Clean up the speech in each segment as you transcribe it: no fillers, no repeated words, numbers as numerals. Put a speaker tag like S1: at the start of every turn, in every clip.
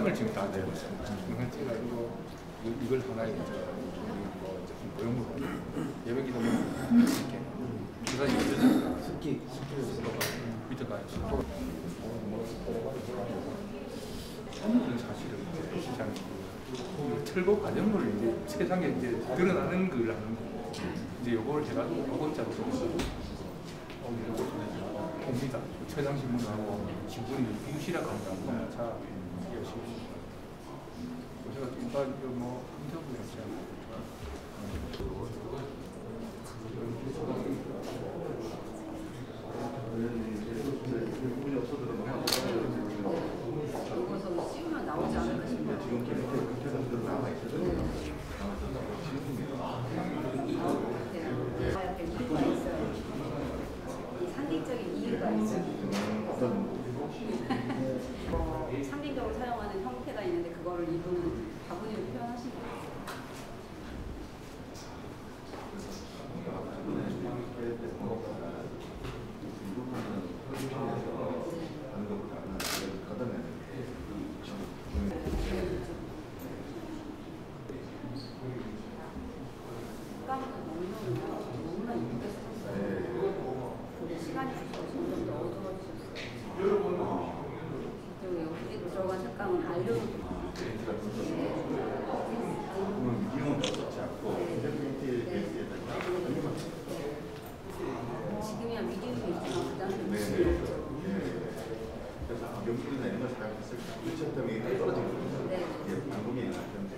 S1: 영상을 지금 다 내고 있습니다. 영상 찍어가지고 이걸 하나의 모형으로 예배기도 이렇게 기사님 밑에가 스키 밑에가 오늘은 사실은 시장 철거 과정을 이제 세상에 이제 드러나는 걸 하는 거고 이제 요걸 해가지고 로봇자로 봅니다. 최상신문하고 신문이 유시락 한다고 자 열심히 제가 일단 뭐 인터뷰 했어요.
S2: 요거서 씌우면 나오지 않을까 싶어요. 이유가 있어요. 이 상징적인 이유가 있어요. 상징적으로 사용하는 형태가 있는데 그거를 이분은 바구니로 표현하신 거예요. 너무나 이쁘게 쓰셨어요. 근데 시간이 점점 더 어두워지셨어요. 그리고 여기 들어간 색감은 알료로 지금이야 미디움이 있지만 그 당시에
S3: 그래서 명품이나 이런 걸 사용했을 때 그렇기 때문에 이게 떨어지거든요. 방법이 나는데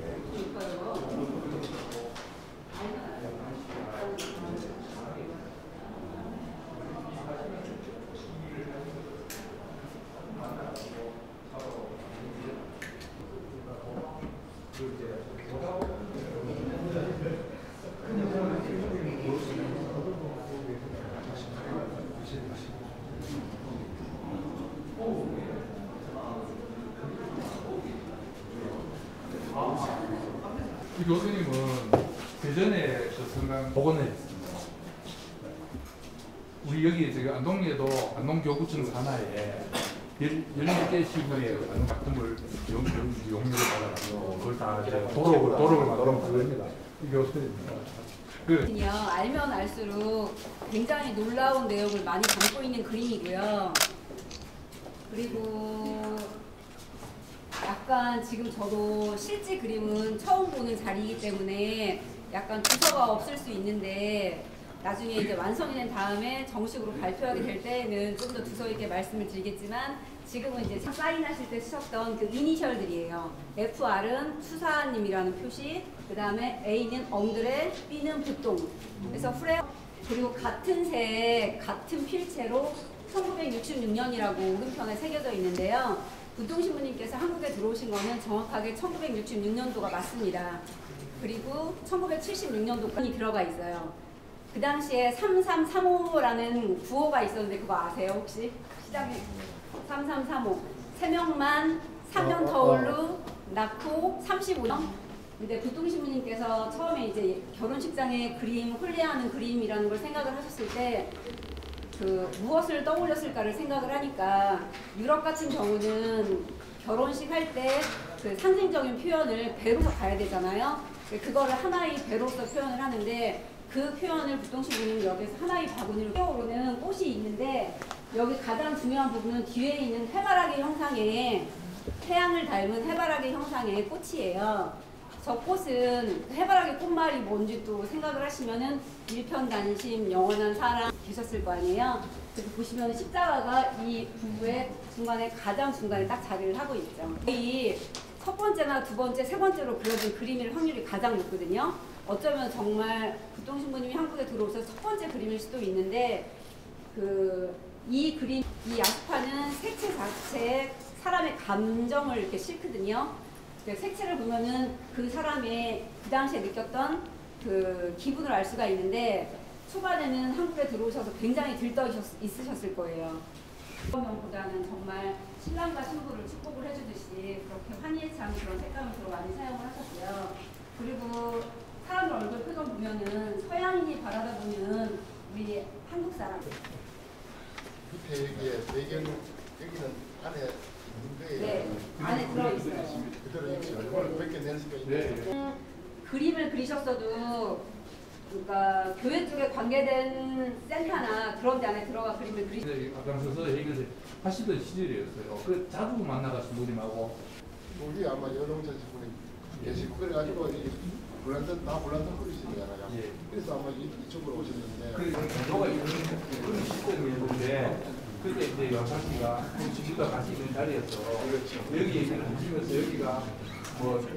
S1: 이 교수님은 대전에 그 순간 복원을 했습니다. 우리 여기 지금 안동에도 안동교구청 산하에 14개 시군의 작품을 용료를 받아가지고 그걸 다 도록을 만드는 그겁니다. 이 교수님입니다.
S2: 알면 알수록 굉장히 놀라운 내용을 많이 담고 있는 그림이고요. 그리고 약간 지금 저도 실제 그림은 처음 보는 자리이기 때문에 약간 두서가 없을 수 있는데 나중에 이제 완성이 된 다음에 정식으로 발표하게 될 때에는 좀 더 두서 있게 말씀을 드리겠지만 지금은 이제 사인하실 때 쓰셨던 그 이니셜들이에요. FR은 수사님이라는 표시, 그 다음에 A는 엉드레, B는 부동. 그래서 그리고 같은 색, 같은 필체로 1966년이라고 오른편에 새겨져 있는데요. 부동신부님께서 한국에 들어오신 거는 정확하게 1966년도가 맞습니다. 그리고 1976년도까지 들어가 있어요. 그 당시에 3335라는 구호가 있었는데 그거 아세요 혹시? 시작에 3335 3명만 3년 터울로 낳고 35년. 근데 부동신부님께서 처음에 이제 결혼식장의 그림, 홀레하는 그림이라는 걸 생각을 하셨을 때 그 무엇을 떠올렸을까를 생각을 하니까 유럽 같은 경우는 결혼식 할 때 그 상징적인 표현을 배로서 가야 되잖아요. 그거를 하나의 배로서 표현을 하는데 그 표현을 부동신부님 여기서 하나의 바구니로 끼어오르는 꽃이 있는데 여기 가장 중요한 부분은 뒤에 있는 해바라기 형상의 태양을 닮은 해바라기 형상의 꽃이에요. 저 꽃은 해바라기 꽃말이 뭔지 또 생각을 하시면은 일편단심, 영원한 사랑 계셨을 거 아니에요. 그래서 보시면 십자가가 이 부부의 중간에 가장 중간에 딱 자리를 하고 있죠. 이 첫 번째나 두 번째, 세 번째로 그려진 그림일 확률이 가장 높거든요. 어쩌면 정말 부동신부님이 한국에 들어오셔서 첫 번째 그림일 수도 있는데 이 그림, 이 야수파는 색채 자체에 사람의 감정을 이렇게 싣거든요. 색채를 보면은 그 사람의 그 당시에 느꼈던 그 기분을 알 수가 있는데 초반에는 한국에 들어오셔서 굉장히 들떠 있으셨을 거예요. 보다는 정말 신랑과 신부를 축복을 해주듯이 그렇게 환희찬 그런 색감을 더 많이 사용을 하셨고요. 그리고 사람들 얼굴 표정 보면은 서양인이 바라다 보면 우리 한국 사람.
S3: 밑에 여기에 배경 여기는 안에
S2: 네, 안에 들어있어요.
S3: 그대로 있죠. 이걸 몇개 낼 수가 있네.
S2: 그림을 그리셨어도 그러니까 교회 쪽에 관계된 센터나 그런 데 안에 들어가 그림을 그리시면
S1: 앞장서서 얘기를 하시던 시절이었어요. 그 자주 만나가서 누님하고
S3: 우리 아마 여동자 분이 계시고 그래가지고 이 불란턴 다 불란턴 그리시잖아요.
S1: 예.
S3: 그래서 아마 이쪽으로 오셨는데.
S1: 그 정도가 있는 그런 시점이었는데 그때 이제 여사 씨가 지금도 같이 있는 자리에서 여기 얘기를 하시면서 여기가 뭐좀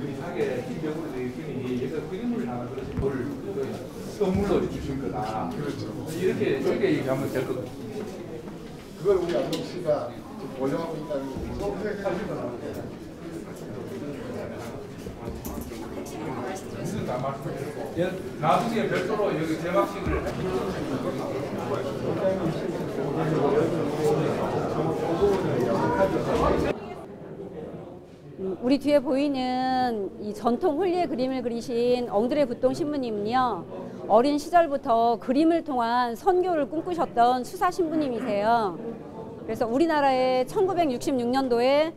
S1: 이상하게 힘적으로 되어 있으니 얘가 그림을 하나 그래서 뭘 선물로 주신 거다.
S3: 그렇죠.
S1: 이렇게 얘기하면 될 것 같아요.
S3: 그걸 우리 안동 씨가 지금 보정하고 있다는 거.
S1: 무슨 다 말씀드리고 나중에 별도로 여기 개막식을
S2: 우리 뒤에 보이는 이 전통 홀리의 그림을 그리신 엉드레 부통 신부님은요, 어린 시절부터 그림을 통한 선교를 꿈꾸셨던 수사 신부님이세요. 그래서 우리나라에 1966년도에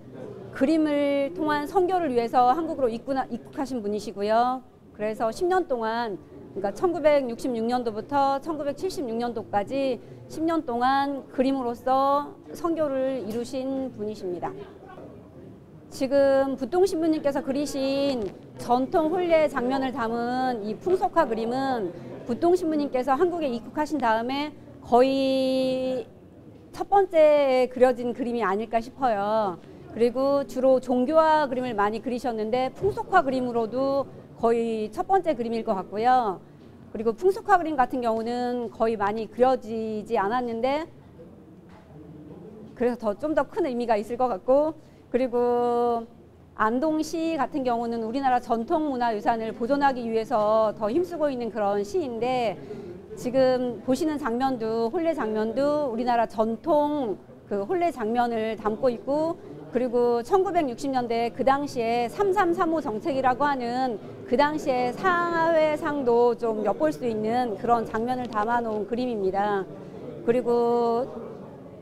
S2: 그림을 통한 선교를 위해서 한국으로 입국하신 분이시고요. 그래서 10년 동안, 그러니까 1966년도부터 1976년도까지 10년 동안 그림으로써 선교를 이루신 분이십니다. 지금 부통 신부님께서 그리신 전통 홀례 장면을 담은 이 풍속화 그림은 부통 신부님께서 한국에 입국하신 다음에 거의 첫 번째 그려진 그림이 아닐까 싶어요. 그리고 주로 종교화 그림을 많이 그리셨는데 풍속화 그림으로도 거의 첫 번째 그림일 것 같고요. 그리고 풍속화 그림 같은 경우는 거의 많이 그려지지 않았는데 그래서 좀 더 큰 의미가 있을 것 같고, 그리고 안동시 같은 경우는 우리나라 전통문화유산을 보존하기 위해서 더 힘쓰고 있는 그런 시인데, 지금 보시는 장면도 홀례 장면도 우리나라 전통 그 홀례 장면을 담고 있고, 그리고 1960년대 그 당시에 3335 정책이라고 하는 그 당시에 사회상도 좀 엿볼 수 있는 그런 장면을 담아놓은 그림입니다. 그리고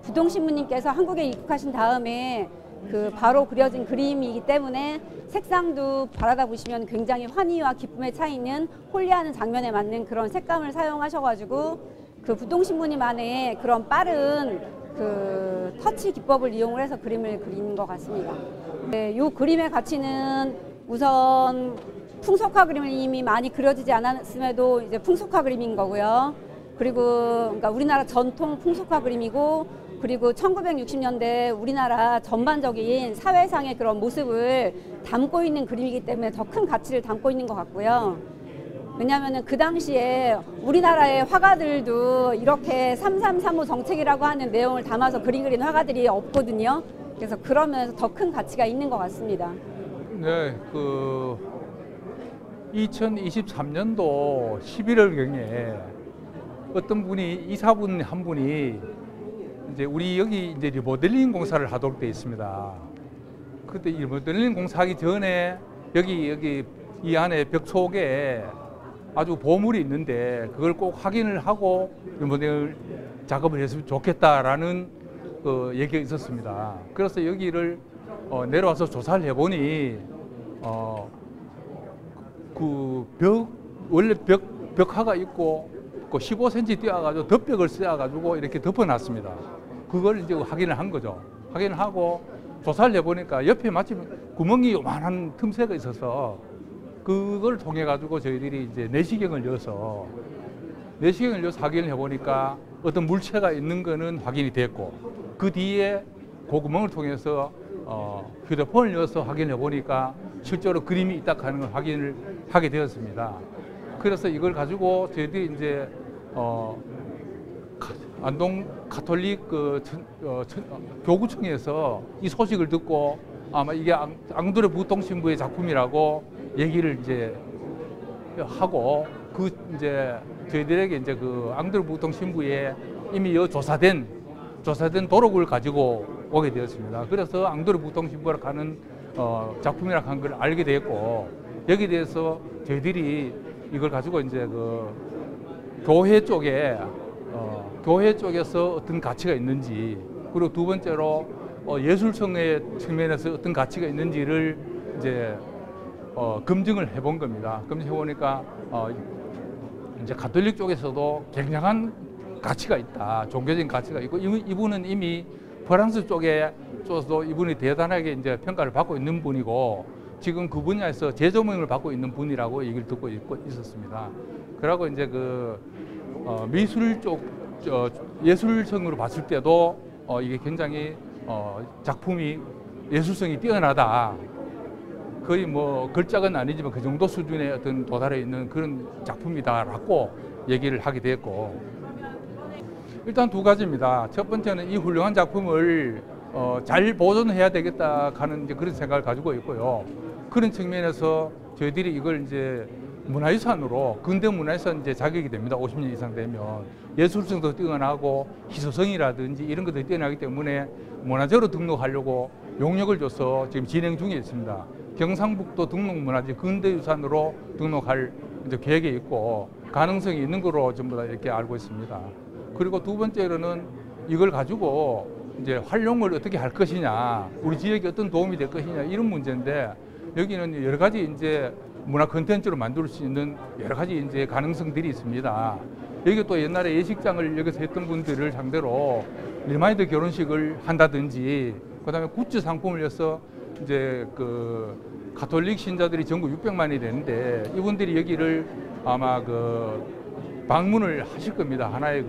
S2: 부통 신부님께서 한국에 입국하신 다음에 그 바로 그려진 그림이기 때문에 색상도 바라다 보시면 굉장히 환희와 기쁨에 차 있는 홀리하는 장면에 맞는 그런 색감을 사용하셔가지고 그 부통 신부님 안에 그런 빠른 그 터치 기법을 이용을 해서 그림을 그리는 것 같습니다. 네, 이 그림의 가치는 우선 풍속화 그림이 많이 그려지지 않았음에도 이제 풍속화 그림인 거고요. 그리고 그러니까 우리나라 전통 풍속화 그림이고, 그리고 1960년대 우리나라 전반적인 사회상의 그런 모습을 담고 있는 그림이기 때문에 더 큰 가치를 담고 있는 것 같고요. 왜냐하면 그 당시에 우리나라의 화가들도 이렇게 3335 정책이라고 하는 내용을 담아서 그림 그리는 화가들이 없거든요. 그래서 그런 면에서 더 큰 가치가 있는 것 같습니다.
S1: 네, 2023년도 11월경에 어떤 분이 이사분 한 분이 이제 우리 여기 이제 리모델링 공사를 하도록 되어 있습니다. 그때 리모델링 공사하기 전에 여기 이 안에 벽 속에 아주 보물이 있는데 그걸 꼭 확인을 하고 리모델링 작업을 했으면 좋겠다라는 얘기가 있었습니다. 그래서 여기를 내려와서 조사를 해보니 그 원래 벽화가 있고 15cm 띄어가지고 덮벽을 씌워가지고 이렇게 덮어놨습니다. 그걸 이제 확인을 한 거죠. 확인을 하고 조사를 해보니까 옆에 마침 구멍이 요만한 틈새가 있어서 그걸 통해 가지고 저희들이 이제 내시경을 넣어서 확인을 해보니까 어떤 물체가 있는 거는 확인이 됐고, 그 뒤에 그 구멍을 통해서 휴대폰을 넣어서 확인해 보니까 실제로 그림이 있다 하는 걸 확인을 하게 되었습니다. 그래서 이걸 가지고 저희들이 이제 안동 가톨릭 교구청에서 이 소식을 듣고 아마 이게 앙드레 부통 신부의 작품이라고 얘기를 이제 하고, 그 이제 저희들에게 이제 그 앙드레 부통 신부의 이미 조사된 도록을 가지고 오게 되었습니다. 그래서 앙드레 부통 신부라고 하는 작품이라고 하는 걸 알게 됐고, 여기에 대해서 저희들이 이걸 가지고 이제 그 교회 쪽에서 어떤 가치가 있는지, 그리고 두 번째로 예술성의 측면에서 어떤 가치가 있는지를 이제 검증을 해본 겁니다. 검증해 보니까 이제 가톨릭 쪽에서도 굉장한 가치가 있다, 종교적인 가치가 있고 이분은 이미 프랑스 쪽에서도 이분이 대단하게 이제 평가를 받고 있는 분이고 지금 그 분야에서 재조명을 받고 있는 분이라고 얘기를 듣고 있었습니다. 그러고 이제 그 미술 쪽 예술성으로 봤을 때도 이게 굉장히 작품이 예술성이 뛰어나다. 거의 뭐 걸작은 아니지만 그 정도 수준의 어떤 도달해 있는 그런 작품이다라고 얘기를 하게 됐고, 일단 두 가지입니다. 첫 번째는 이 훌륭한 작품을 잘 보존해야 되겠다 하는 이제 그런 생각을 가지고 있고요. 그런 측면에서 저희들이 이걸 이제 문화유산으로 근대 문화유산 이제 자격이 됩니다. 50년 이상 되면 예술성도 뛰어나고 희소성이라든지 이런 것들이 뛰어나기 때문에 문화재로 등록하려고 용역을 줘서 지금 진행 중에 있습니다. 경상북도 등록문화재 근대유산으로 등록할 이제 계획이 있고 가능성이 있는 거로 전부 다 이렇게 알고 있습니다. 그리고 두 번째로는 이걸 가지고 이제 활용을 어떻게 할 것이냐, 우리 지역에 어떤 도움이 될 것이냐 이런 문제인데 여기는 여러 가지 이제 문화 콘텐츠로 만들 수 있는 여러 가지 이제 가능성들이 있습니다. 여기 또 옛날에 예식장을 여기서 했던 분들을 상대로 리마인드 결혼식을 한다든지, 그다음에 굿즈 상품을 해서 이제 그 가톨릭 신자들이 전국 600만이 되는데 이분들이 여기를 아마 그 방문을 하실 겁니다. 하나의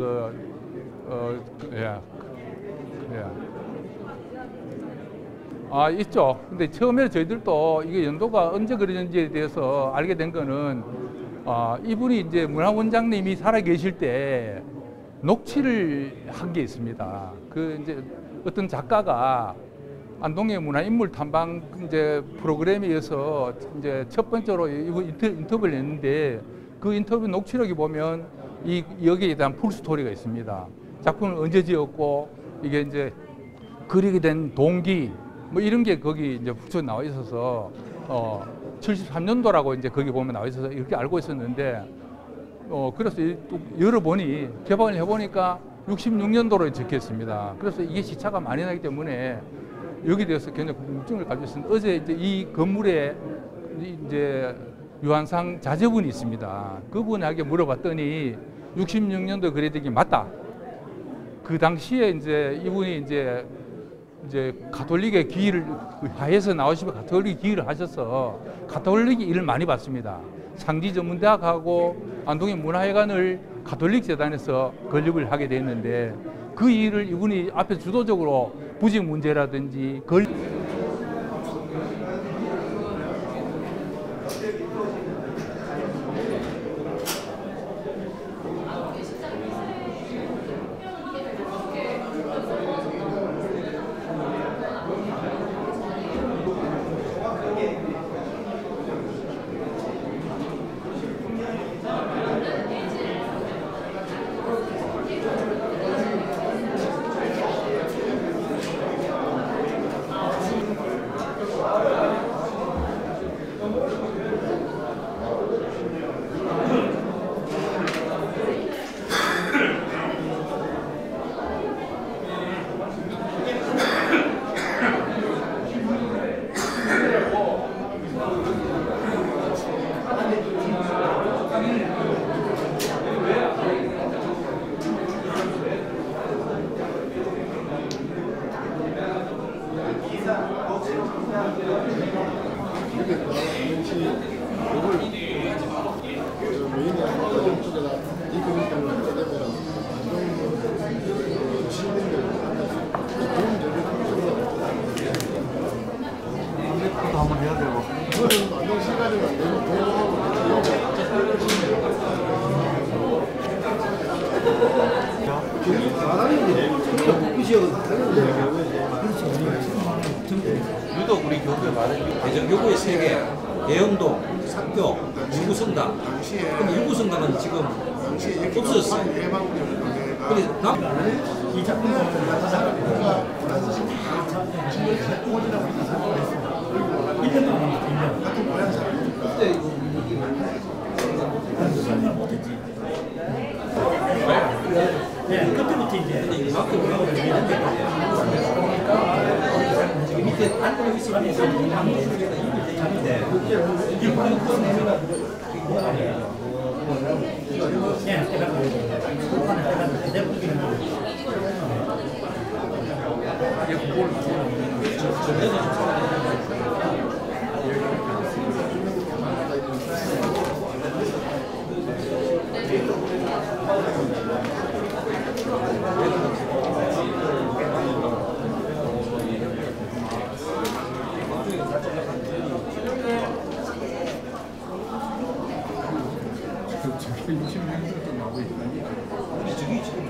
S1: 있죠. 근데 처음에 저희들도 이게 연도가 언제 그려졌는지에 대해서 알게 된 거는 이분이 이제 문화원장님이 살아 계실 때 녹취를 한 게 있습니다. 그 이제 어떤 작가가 안동의 문화인물 탐방 이제 프로그램에 의해서 이제 첫 번째로 인터뷰를 했는데 그 인터뷰 녹취록에 보면 여기에 대한 풀스토리가 있습니다. 작품을 언제 지었고 이게 이제 그리게 된 동기 뭐 이런 게 거기 이제 붙여 나와 있어서 73년도라고 이제 거기 보면 나와 있어서 이렇게 알고 있었는데 그래서 열어보니 개방을 해보니까 66년도로 적혀 있습니다. 그래서 이게 시차가 많이 나기 때문에 여기 대해서 굉장히 궁금증을 가지고 있습니다. 어제 이제 이 건물에 이제 유한상 자제분이 있습니다. 그분에게 물어봤더니 66년도 그래되기 맞다. 그 당시에 이제 이분이 이제 가톨릭의 기일을 하에서 나오시면 가톨릭 기일을 하셔서 가톨릭 일을 많이 받습니다. 상지전문대학하고 안동의 문화회관을 가톨릭 재단에서 건립을 하게 됐는데 그 일을 이분이 앞에 주도적으로 부지 문제라든지
S4: 한번 해야 되고. 안동 시간이 안
S5: 유독 우리 교구에 말하는 대전교구의 세계, 대영동, 삭교, 유구성당. 근데 유구성당은 지금 없어졌어요. 근데
S4: 이 작품 네, 그때부터 이제 이만큼
S1: 저게 60명도 나오고 있다니.
S5: 저기 지금